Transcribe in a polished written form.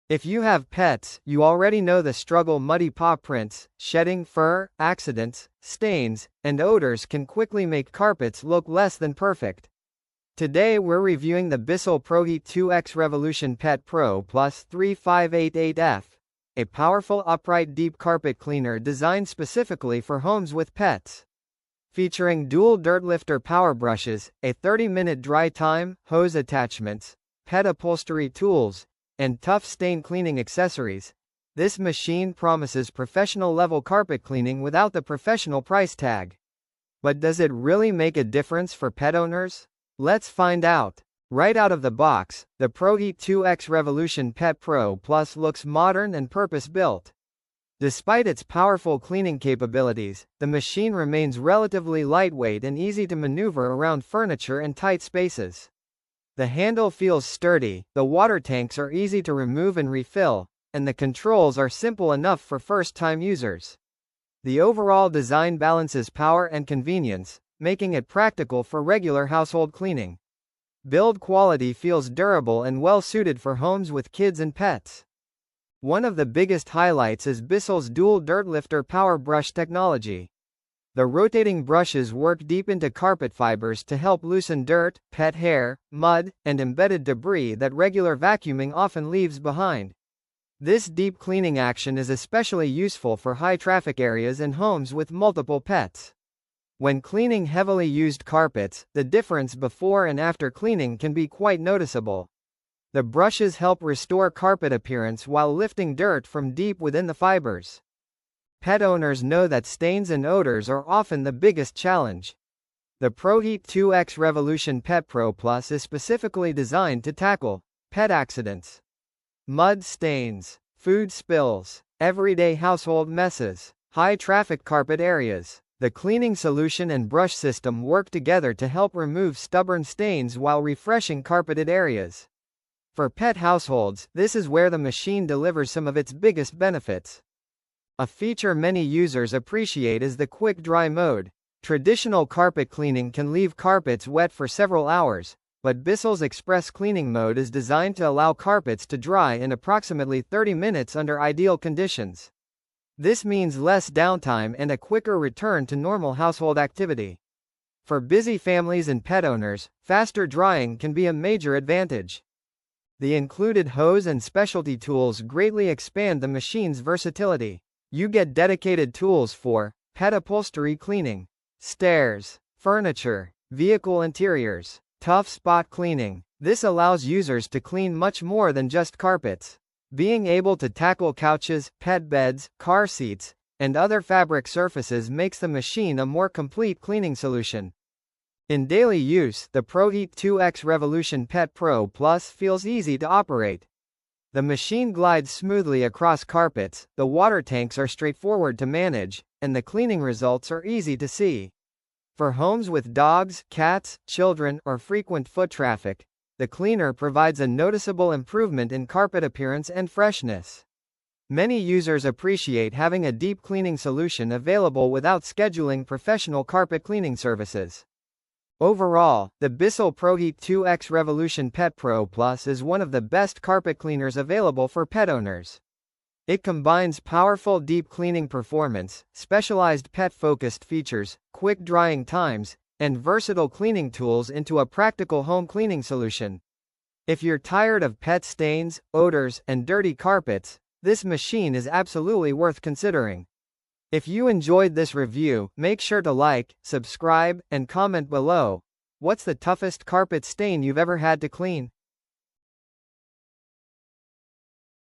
If you have pets, you already know the struggle. Muddy paw prints, shedding fur, accidents, stains, and odors can quickly make carpets look less than perfect. Today we're reviewing the BISSELL ProHeat 2X Revolution Pet Pro Plus 3588F, a powerful upright deep carpet cleaner designed specifically for homes with pets. Featuring dual DirtLifter PowerBrushes, a 30-minute dry time, hose attachments, pet upholstery tools, and tough stain cleaning accessories, this machine promises professional-level carpet cleaning without the professional price tag. But does it really make a difference for pet owners? Let's find out. Right out of the box, the ProHeat 2X Revolution Pet Pro Plus looks modern and purpose-built. Despite its powerful cleaning capabilities, the machine remains relatively lightweight and easy to maneuver around furniture and tight spaces. The handle feels sturdy, the water tanks are easy to remove and refill, and the controls are simple enough for first-time users. The overall design balances power and convenience, making it practical for regular household cleaning. Build quality feels durable and well-suited for homes with kids and pets. One of the biggest highlights is BISSELL's Dual DirtLifter PowerBrush technology. The rotating brushes work deep into carpet fibers to help loosen dirt, pet hair, mud, and embedded debris that regular vacuuming often leaves behind. This deep cleaning action is especially useful for high-traffic areas and homes with multiple pets. When cleaning heavily used carpets, the difference before and after cleaning can be quite noticeable. The brushes help restore carpet appearance while lifting dirt from deep within the fibers. Pet owners know that stains and odors are often the biggest challenge. The ProHeat 2X Revolution Pet Pro Plus is specifically designed to tackle pet accidents, mud stains, food spills, everyday household messes, high-traffic carpet areas. The cleaning solution and brush system work together to help remove stubborn stains while refreshing carpeted areas. For pet households, this is where the machine delivers some of its biggest benefits. A feature many users appreciate is the quick dry mode. Traditional carpet cleaning can leave carpets wet for several hours, but BISSELL's Express Cleaning mode is designed to allow carpets to dry in approximately 30 minutes under ideal conditions. This means less downtime and a quicker return to normal household activity. For busy families and pet owners, faster drying can be a major advantage. The included hose and specialty tools greatly expand the machine's versatility. You get dedicated tools for pet upholstery cleaning, stairs, furniture, vehicle interiors, tough spot cleaning. This allows users to clean much more than just carpets. Being able to tackle couches, pet beds, car seats, and other fabric surfaces makes the machine a more complete cleaning solution. In daily use, the ProHeat 2X Revolution Pet Pro Plus feels easy to operate. The machine glides smoothly across carpets, the water tanks are straightforward to manage, and the cleaning results are easy to see. For homes with dogs, cats, children, or frequent foot traffic, the cleaner provides a noticeable improvement in carpet appearance and freshness. Many users appreciate having a deep cleaning solution available without scheduling professional carpet cleaning services. Overall, the BISSELL ProHeat 2X Revolution Pet Pro Plus is one of the best carpet cleaners available for pet owners. It combines powerful deep cleaning performance, specialized pet-focused features, quick drying times, and versatile cleaning tools into a practical home cleaning solution. If you're tired of pet stains, odors, and dirty carpets, this machine is absolutely worth considering. If you enjoyed this review, make sure to like, subscribe, and comment below. What's the toughest carpet stain you've ever had to clean?